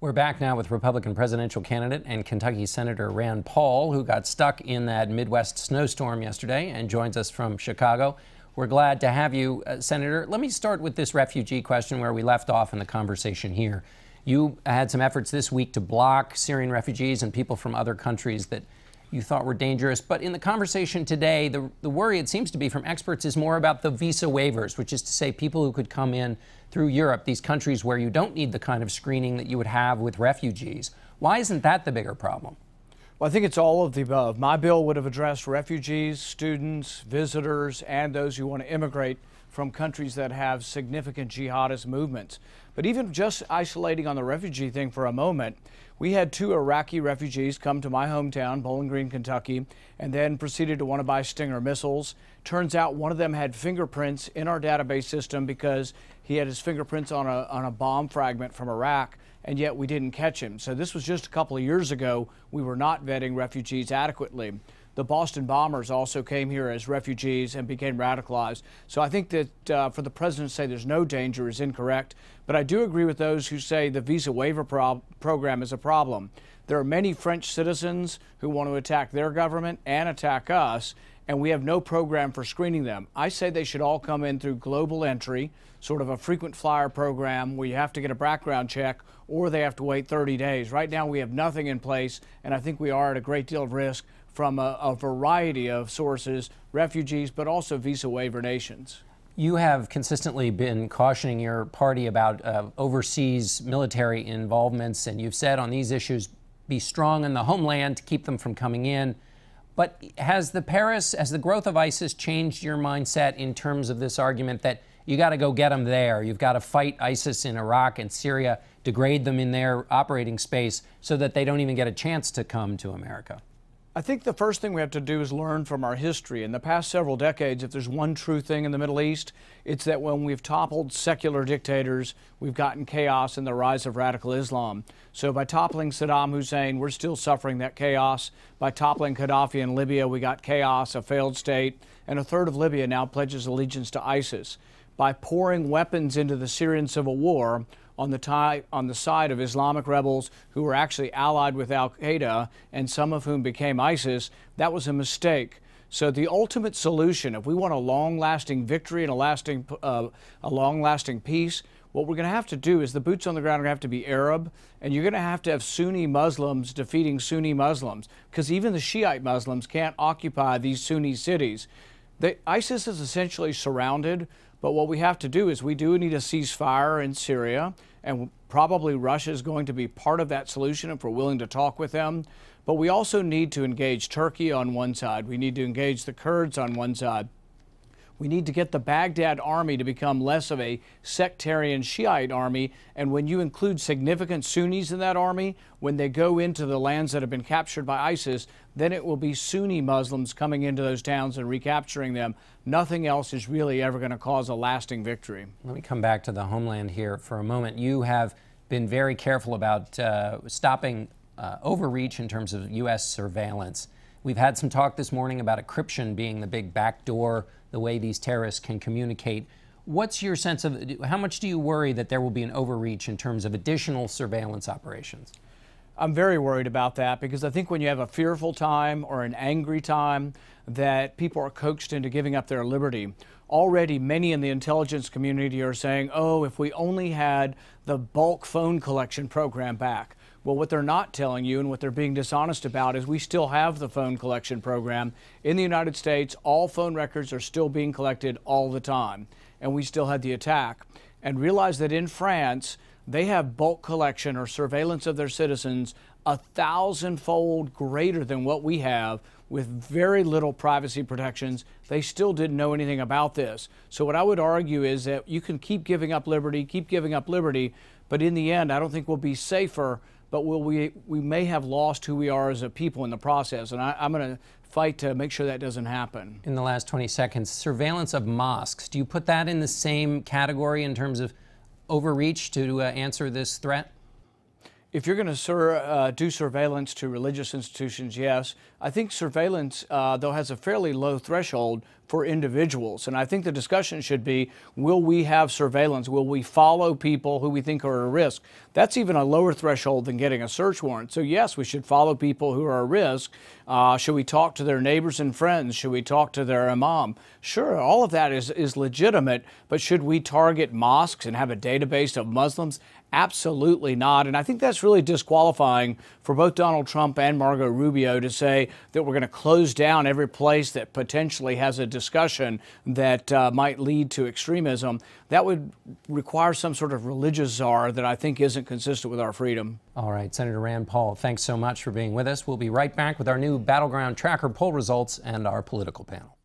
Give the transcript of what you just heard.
We're back now with Republican presidential candidate and Kentucky Senator Rand Paul, who got stuck in that Midwest snowstorm yesterday and joins us from Chicago. We're glad to have you, Senator. Let me start with this refugee question where we left off in the conversation here. You had some efforts this week to block Syrian refugees and people from other countries that you thought were dangerous. But in the conversation today, the worry, it seems to be from experts, is more about the visa waivers, which is to say people who could come in through Europe, these countries where you don't need the kind of screening that you would have with refugees. Why isn't that the bigger problem? Well, I think it's all of the above. My bill would have addressed refugees, students, visitors, and those who want to immigrate from countries that have significant jihadist movements. But even just isolating on the refugee thing for a moment, we had 2 Iraqi refugees come to my hometown, Bowling Green, Kentucky, and then proceeded to want to buy Stinger missiles. Turns out one of them had fingerprints in our database system because he had his fingerprints on a bomb fragment from Iraq, and yet we didn't catch him. So this was just a couple of years ago. We were not vetting refugees adequately. The Boston bombers also came here as refugees and became radicalized. So I think that for the president to say there's no danger is incorrect. But I do agree with those who say the visa waiver program is a problem. There are many French citizens who want to attack their government and attack us, and we have no program for screening them. I say they should all come in through global entry, sort of a frequent flyer program where you have to get a background check or they have to wait 30 days. Right now we have nothing in place, and I think we are at a great deal of risk from a variety of sources, refugees, but also visa waiver nations. You have consistently been cautioning your party about overseas military involvements, and you've said on these issues, be strong in the homeland to keep them from coming in. But has the growth of ISIS changed your mindset in terms of this argument that you got to go get them there? You've got to fight ISIS in Iraq and Syria, degrade them in their operating space so that they don't even get a chance to come to America? I think the first thing we have to do is learn from our history. In the past several decades, if there's one true thing in the Middle East, it's that when we've toppled secular dictators, we've gotten chaos and the rise of radical Islam. So by toppling Saddam Hussein, we're still suffering that chaos. By toppling Gaddafi in Libya, we got chaos, a failed state, and a third of Libya now pledges allegiance to ISIS. By pouring weapons into the Syrian civil war, on the side of Islamic rebels who were actually allied with al-Qaeda and some of whom became ISIS, that was a mistake. So the ultimate solution, if we want a long-lasting victory and a long-lasting peace, what we're going to have to do is the boots on the ground are going to have to be Arab, and you're going to have Sunni Muslims defeating Sunni Muslims, because even the Shiite Muslims can't occupy these Sunni cities. ISIS is essentially surrounded, but what we have to do is we do need a ceasefire in Syria, and probably Russia is going to be part of that solution if we're willing to talk with them. But we also need to engage Turkey on one side. We need to engage the Kurds on one side. We need to get the Baghdad army to become less of a sectarian Shiite army. And when you include significant Sunnis in that army, when they go into the lands that have been captured by ISIS, then it will be Sunni Muslims coming into those towns and recapturing them. Nothing else is really ever going to cause a lasting victory. Let me come back to the homeland here for a moment. You have been very careful about stopping overreach in terms of U.S. surveillance. We've had some talk this morning about encryption being the big backdoor, the way these terrorists can communicate. What's your sense of how much do you worry that there will be an overreach in terms of additional surveillance operations? I'm very worried about that because I think when you have a fearful time or an angry time that people are coaxed into giving up their liberty. Already many in the intelligence community are saying, oh, if we only had the bulk phone collection program back. Well, what they're not telling you and what they're being dishonest about is we still have the phone collection program. In the United States, all phone records are still being collected all the time, and we still had the attack. And realize that in France, they have bulk collection or surveillance of their citizens 1,000-fold greater than what we have with very little privacy protections. They still didn't know anything about this. So what I would argue is that you can keep giving up liberty, but in the end, I don't think we'll be safer, but we may have lost who we are as a people in the process. And I'm going to fight to make sure that doesn't happen. In the last 20 seconds, surveillance of mosques. Do you put that in the same category in terms of overreach to answer this threat? If you're going to do surveillance to religious institutions, yes. I think surveillance, though, has a fairly low threshold for individuals. And I think the discussion should be, will we have surveillance? Will we follow people who we think are at risk? That's even a lower threshold than getting a search warrant. So yes, we should follow people who are at risk. Should we talk to their neighbors and friends? Should we talk to their imam? Sure, all of that is legitimate, but should we target mosques and have a database of Muslims? Absolutely not. And I think that's really disqualifying for both Donald Trump and Marco Rubio to say that we're going to close down every place that potentially has a discussion that might lead to extremism. That would require some sort of religious czar that I think isn't consistent with our freedom. All right, Senator Rand Paul, thanks so much for being with us. We'll be right back with our new Battleground Tracker poll results and our political panel.